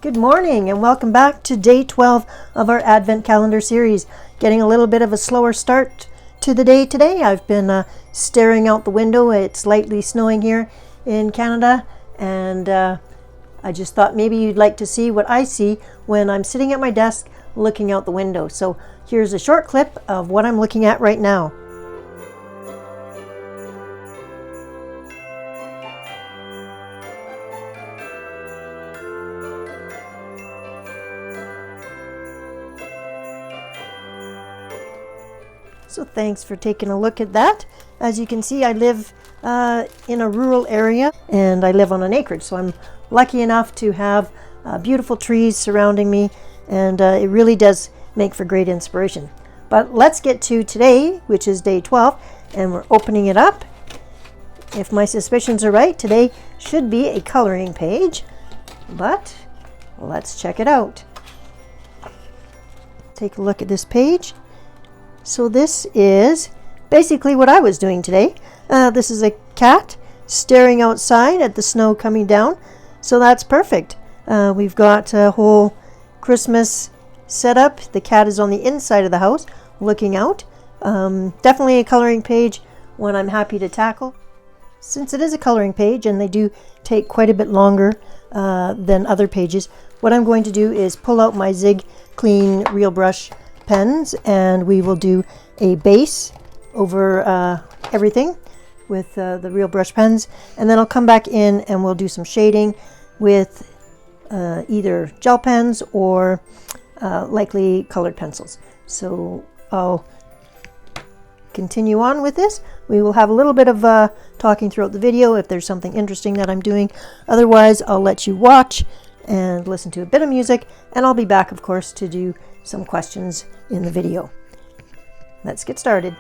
Good morning and welcome back to day 12 of our Advent calendar series. Getting a little bit of a slower start to the day today. I've been staring out the window. It's lightly snowing here in Canada, and I just thought maybe you'd like to see what I see when I'm sitting at my desk looking out the window. So here's a short clip of what I'm looking at right now. So thanks for taking a look at that. As you can see, I live in a rural area and I live on an acreage, so I'm lucky enough to have beautiful trees surrounding me, and it really does make for great inspiration. But let's get to today, which is day 12, and we're opening it up. If my suspicions are right, today should be a coloring page, but let's check it out. Take a look at this page. So this is basically what I was doing today. This is a cat staring outside at the snow coming down. So that's perfect. We've got a whole Christmas setup. The cat is on the inside of the house looking out. Definitely a coloring page, one I'm happy to tackle. Since it is a coloring page and they do take quite a bit longer than other pages, what I'm going to do is pull out my Zig Clean Real Brush pens, and we will do a base over everything with the Real Brush pens, and then I'll come back in and we'll do some shading with either gel pens or likely colored pencils. So I'll continue on with this. We will have a little bit of talking throughout the video if there's something interesting that I'm doing. Otherwise, I'll let you watch and listen to a bit of music, and I'll be back, of course, to do some questions in the video. Let's get started.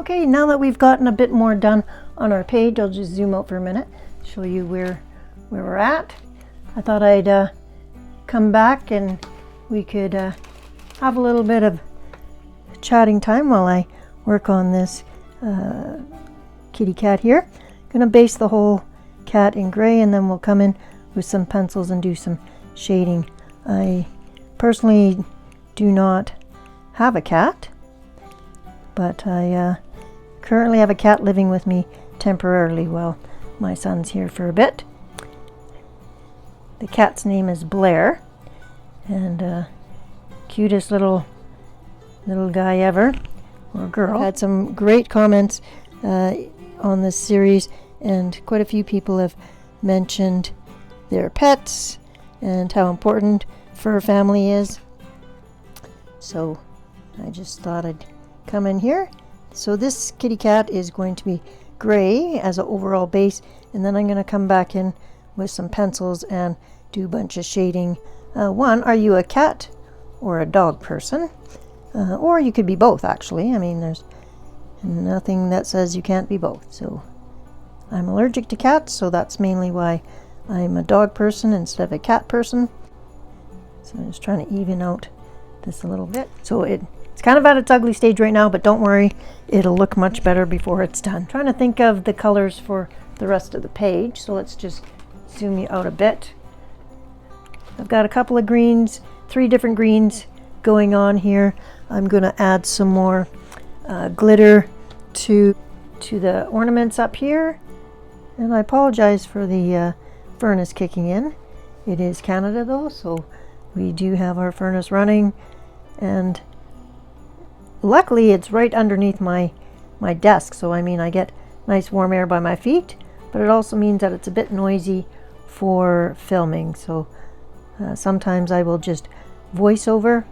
Okay, now that we've gotten a bit more done on our page, I'll just zoom out for a minute, show you where we're at. I thought I'd come back and we could have a little bit of chatting time while I work on this kitty cat here. Gonna base the whole cat in gray, and then we'll come in with some pencils and do some shading. I personally do not have a cat, but I currently have a cat living with me temporarily while my son's here for a bit. The cat's name is Blair, and cutest little guy ever, or girl. I've had some great comments on this series, and quite a few people have mentioned their pets and how important fur family is. So I just thought I'd come in here. So this kitty cat is going to be gray as an overall base, and then I'm going to come back in with some pencils and do a bunch of shading. One, are you a cat or a dog person? Or you could be both, actually. I mean, there's nothing that says you can't be both. So I'm allergic to cats, so that's mainly why I'm a dog person instead of a cat person. So I'm just trying to even out this a little bit. So it's kind of at its ugly stage right now, but don't worry, it'll look much better before it's done. I'm trying to think of the colors for the rest of the page, so let's just zoom you out a bit. I've got a couple of greens, 3 different greens going on here. I'm going to add some more glitter to the ornaments up here. And I apologize for the furnace kicking in. It is Canada though, so we do have our furnace running, and luckily it's right underneath my desk, so I mean I get nice warm air by my feet, but it also means that it's a bit noisy for filming. So sometimes I will just voice over,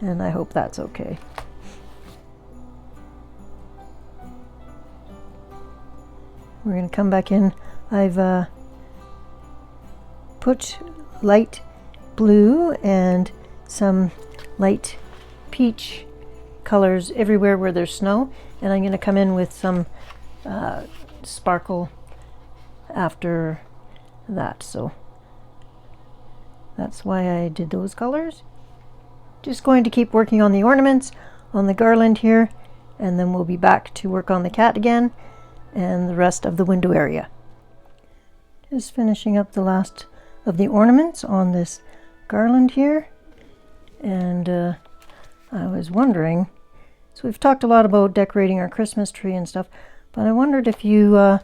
and I hope that's okay. We're going to come back in. I've put light blue and some light peach colors everywhere where there's snow, and I'm going to come in with some sparkle after that. So that's why I did those colors. Just going to keep working on the ornaments on the garland here, and then we'll be back to work on the cat again and the rest of the window area. Just finishing up the last of the ornaments on this garland here. And I was wondering, so we've talked a lot about decorating our Christmas tree and stuff, but I wondered if you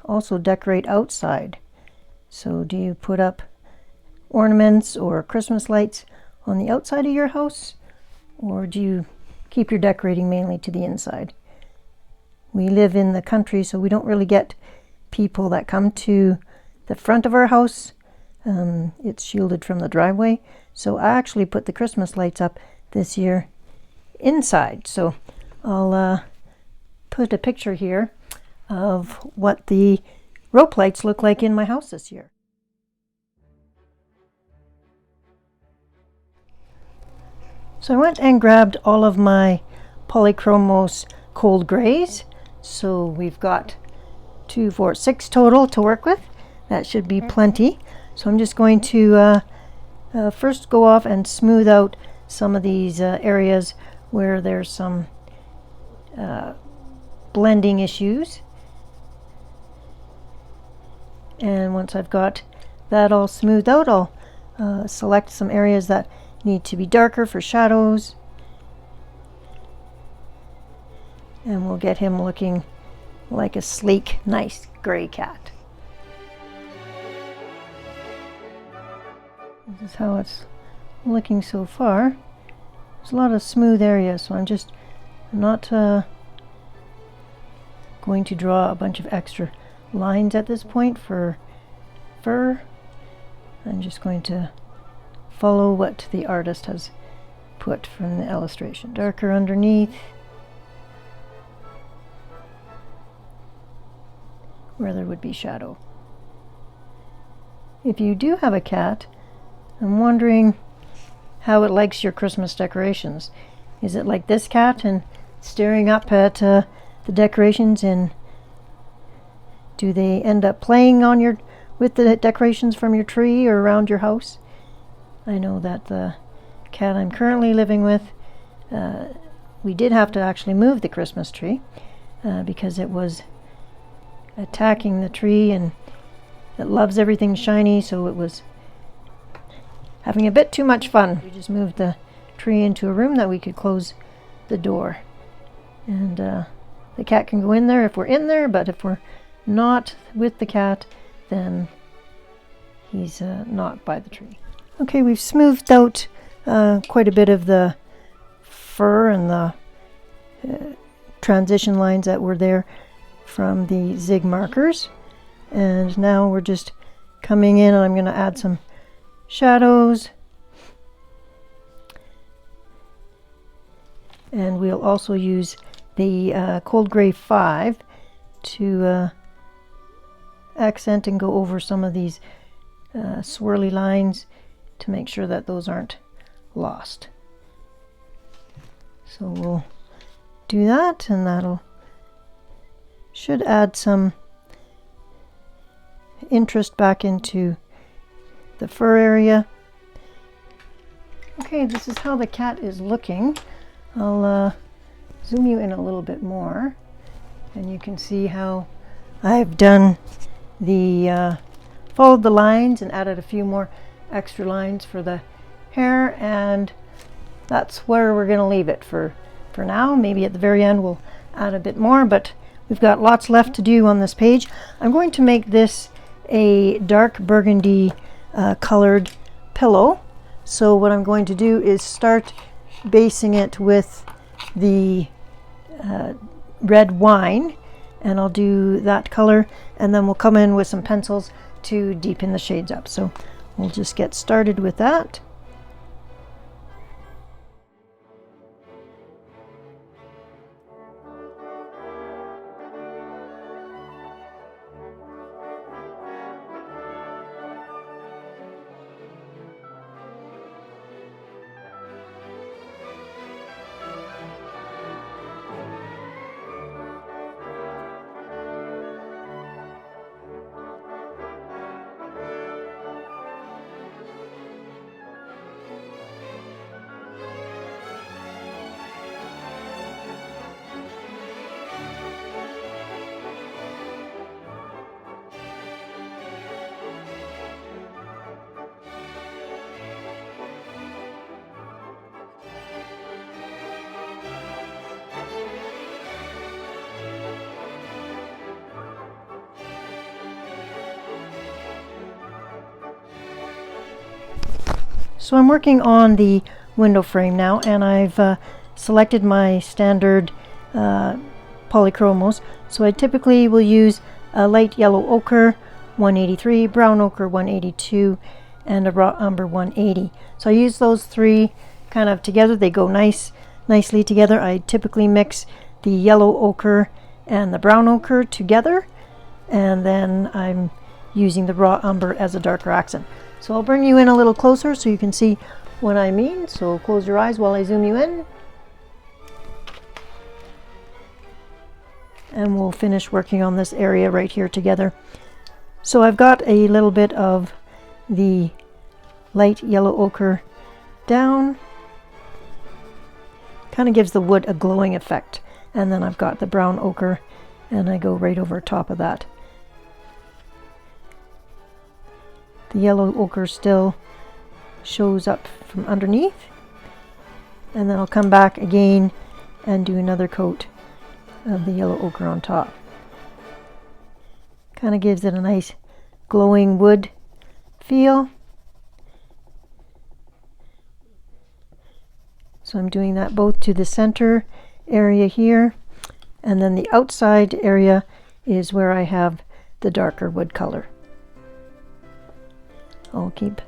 also decorate outside. So do you put up ornaments or Christmas lights on the outside of your house, or do you keep your decorating mainly to the inside? We live in the country, so we don't really get people that come to the front of our house. It's shielded from the driveway, so I actually put the Christmas lights up this year inside. So I'll put a picture here of what the rope lights look like in my house this year. So I went and grabbed all of my Polychromos cold grays. So we've got 2, 4, 6 total to work with. That should be plenty. So I'm just going to first go off and smooth out some of these areas where there's some blending issues. And once I've got that all smoothed out, I'll select some areas that need to be darker for shadows. And we'll get him looking like a sleek, nice gray cat. This is how it's looking so far. There's a lot of smooth areas, so I'm not going to draw a bunch of extra lines at this point for fur. I'm just going to follow what the artist has put from the illustration. Darker underneath, where there would be shadow. If you do have a cat, I'm wondering how it likes your Christmas decorations. Is it like this cat and staring up at the decorations, and do they end up playing on with the decorations from your tree or around your house? I know that the cat I'm currently living with, we did have to actually move the Christmas tree because it was attacking the tree, and it loves everything shiny, so it was having a bit too much fun. We just moved the tree into a room that we could close the door, and the cat can go in there if we're in there, but if we're not with the cat, then he's not by the tree. Okay, we've smoothed out quite a bit of the fur and the transition lines that were there from the zig markers, and now we're just coming in, and I'm going to add some shadows, and we'll also use the Cold Gray 5 to accent and go over some of these swirly lines to make sure that those aren't lost. So we'll do that, and that'll should add some interest back into the fur area. Okay, this is how the cat is looking. I'll zoom you in a little bit more, and you can see how I've done the followed the lines and added a few more extra lines for the hair, and that's where we're going to leave it for now. Maybe at the very end we'll add a bit more, but we've got lots left to do on this page. I'm going to make this a dark burgundy colored pillow. So what I'm going to do is start basing it with the red wine, and I'll do that color, and then we'll come in with some pencils to deepen the shades up. So we'll just get started with that. So I'm working on the window frame now, and I've selected my standard polychromos. So I typically will use a light yellow ochre 183, brown ochre 182, and a raw umber 180. So I use those three kind of together. They go nicely together. I typically mix the yellow ochre and the brown ochre together, and then I'm using the raw umber as a darker accent. So I'll bring you in a little closer so you can see what I mean. So close your eyes while I zoom you in. And we'll finish working on this area right here together. So I've got a little bit of the light yellow ochre down. Kind of gives the wood a glowing effect. And then I've got the brown ochre, and I go right over top of that. The yellow ochre still shows up from underneath, and then I'll come back again and do another coat of the yellow ochre on top. Kind of gives it a nice glowing wood feel. So I'm doing that both to the center area here, and then the outside area is where I have the darker wood color. I'll keep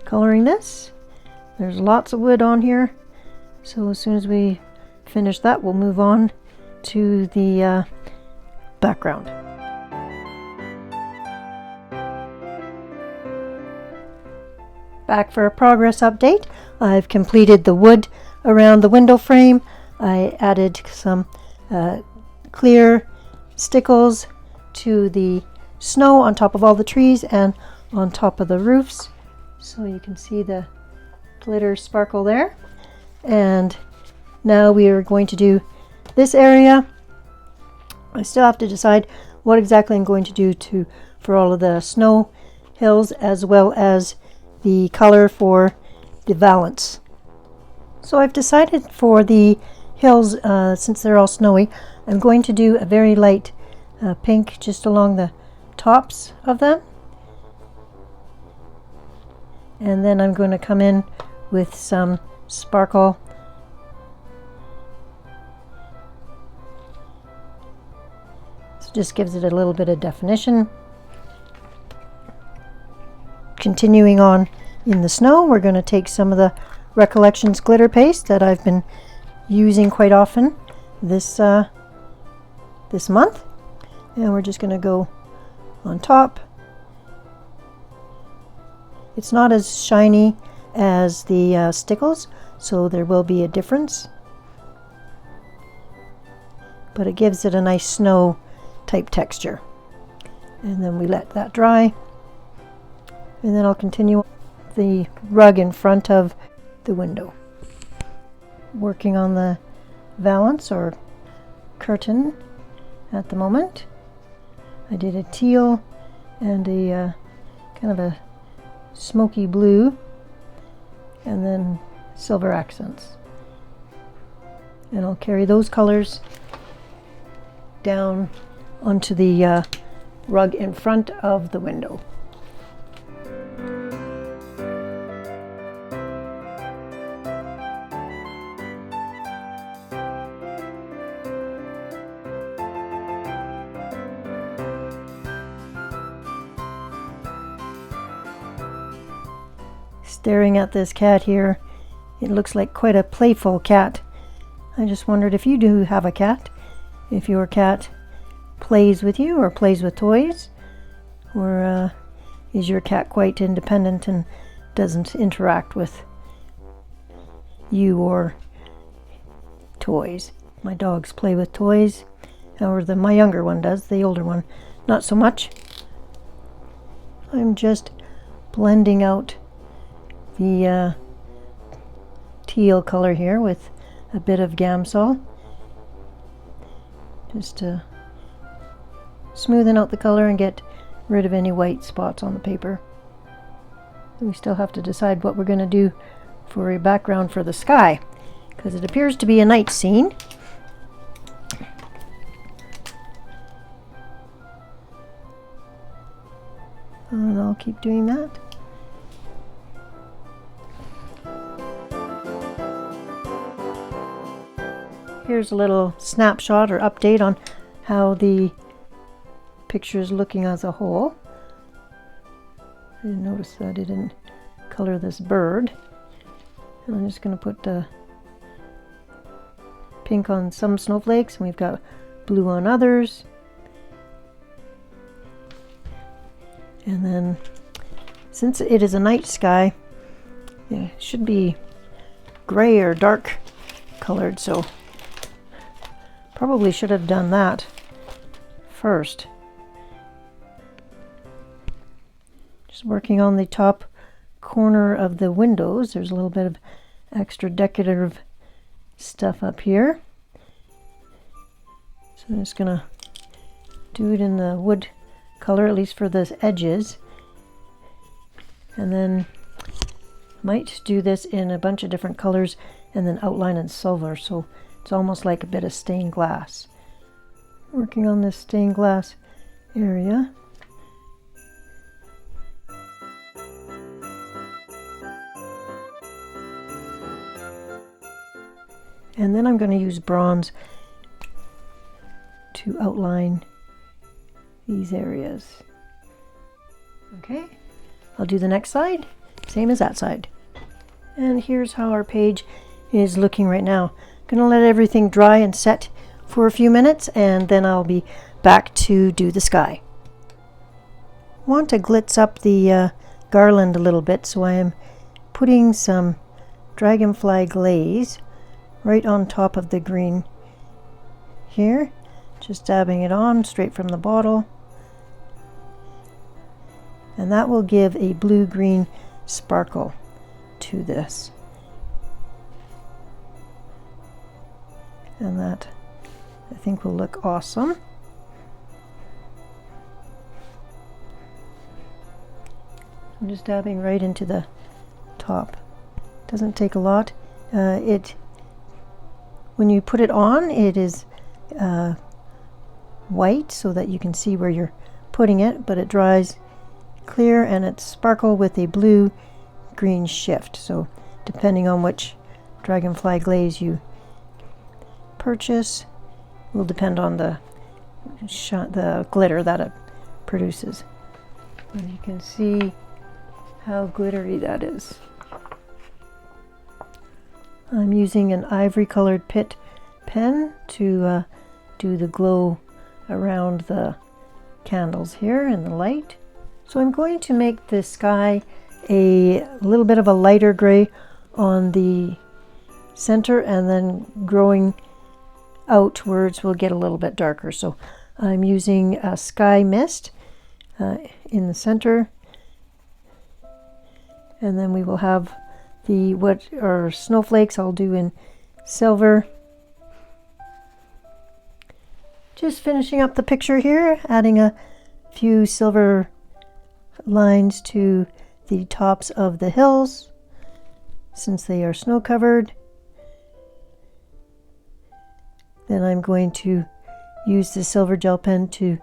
coloring this. There's lots of wood on here, so as soon as we finish that, we'll move on to the background. Back for a progress update. I've completed the wood around the window frame. I added some clear stickles to the snow on top of all the trees and on top of the roofs, so you can see the glitter sparkle there. And now we are going to do this area. I still have to decide what exactly I'm going to do for all of the snow hills, as well as the color for the valance. So I've decided for the hills, since they're all snowy, I'm going to do a very light pink just along the tops of them, and then I'm going to come in with some sparkle just gives it a little bit of definition. Continuing on in the snow, we're going to take some of the Recollections glitter paste that I've been using quite often this month, and we're just going to go on top. It's not as shiny as the stickles, so there will be a difference, but it gives it a nice snow type texture. And then we let that dry, and then I'll continue the rug in front of the window, working on the valance or curtain at the moment. I did a teal and a kind of a smoky blue, and then silver accents, and I'll carry those colors down onto the rug in front of the window. Staring at this cat here, it looks like quite a playful cat. I just wondered if you do have a cat, if your cat plays with you or plays with toys, or is your cat quite independent and doesn't interact with you or toys. My dogs play with toys, or my younger one does, the older one not so much. I'm just blending out the teal color here with a bit of Gamsol, just to smoothen out the color and get rid of any white spots on the paper. We still have to decide what we're going to do for a background for the sky, because it appears to be a night scene. And I'll keep doing that. Here's a little snapshot or update on how the picture is looking as a whole. I didn't notice that I didn't color this bird. And I'm just going to put pink on some snowflakes, and we've got blue on others. And then, since it is a night sky, it should be gray or dark colored, so probably should have done that first. Just working on the top corner of the windows. There's a little bit of extra decorative stuff up here. So I'm just gonna do it in the wood color, at least for the edges. And then might do this in a bunch of different colors and then outline in silver, so it's almost like a bit of stained glass. Working on this stained glass area. And then I'm going to use bronze to outline these areas. Okay, I'll do the next side, same as that side. And here's how our page is looking right now. Gonna let everything dry and set for a few minutes, and then I'll be back to do the sky. Want to glitz up the garland a little bit, so I am putting some dragonfly glaze right on top of the green here. Just dabbing it on straight from the bottle. And that will give a blue-green sparkle to this. And that, I think, will look awesome. I'm just dabbing right into the top. Doesn't take a lot. When you put it on, it is white so that you can see where you're putting it, but it dries clear and it's sparkle with a blue-green shift. So depending on which dragonfly glaze you purchase will depend on the glitter that it produces. And you can see how glittery that is. I'm using an ivory colored Pitt pen to do the glow around the candles here in the light. So I'm going to make the sky a little bit of a lighter gray on the center, and then growing outwards will get a little bit darker. So I'm using a sky mist in the center, and then we will have the what are snowflakes I'll do in silver. Just finishing up the picture here, adding a few silver lines to the tops of the hills since they are snow covered. Then I'm going to use the silver gel pen to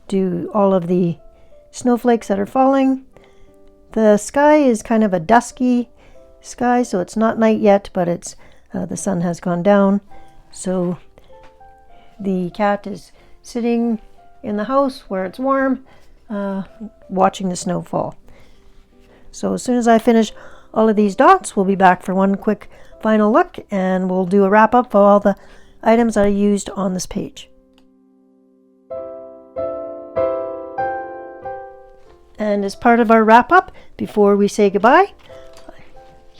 do all of the snowflakes that are falling. The sky is kind of a dusky sky, so it's not night yet, but it's the sun has gone down. So the cat is sitting in the house where it's warm, watching the snow fall. So as soon as I finish all of these dots, we'll be back for one quick final look, and we'll do a wrap up of all the items I used on this page. And as part of our wrap up, before we say goodbye,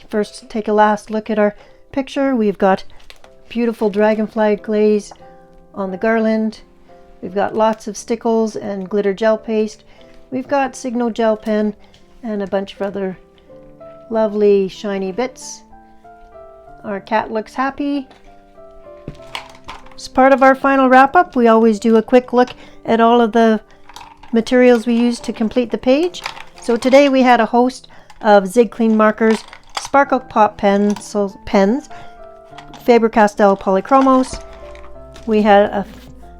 first take a last look at our picture. We've got beautiful dragonfly glaze on the garland. We've got lots of stickles and glitter gel paste. We've got Signo gel pen and a bunch of other lovely shiny bits. Our cat looks happy. As part of our final wrap up, we always do a quick look at all of the materials we used to complete the page. So today we had a host of Zig Clean markers, Sparkle Pop pens, Faber-Castell Polychromos. We had a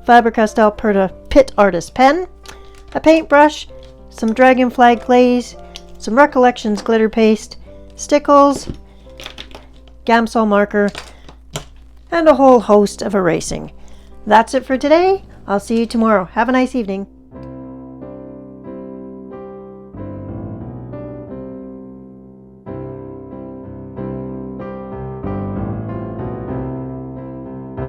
Faber-Castell Pitt Artist pen, a paintbrush, some dragonfly glaze, some Recollections glitter paste, stickles, Gamsol marker, and a whole host of erasing. That's it for today. I'll see you tomorrow. Have a nice evening.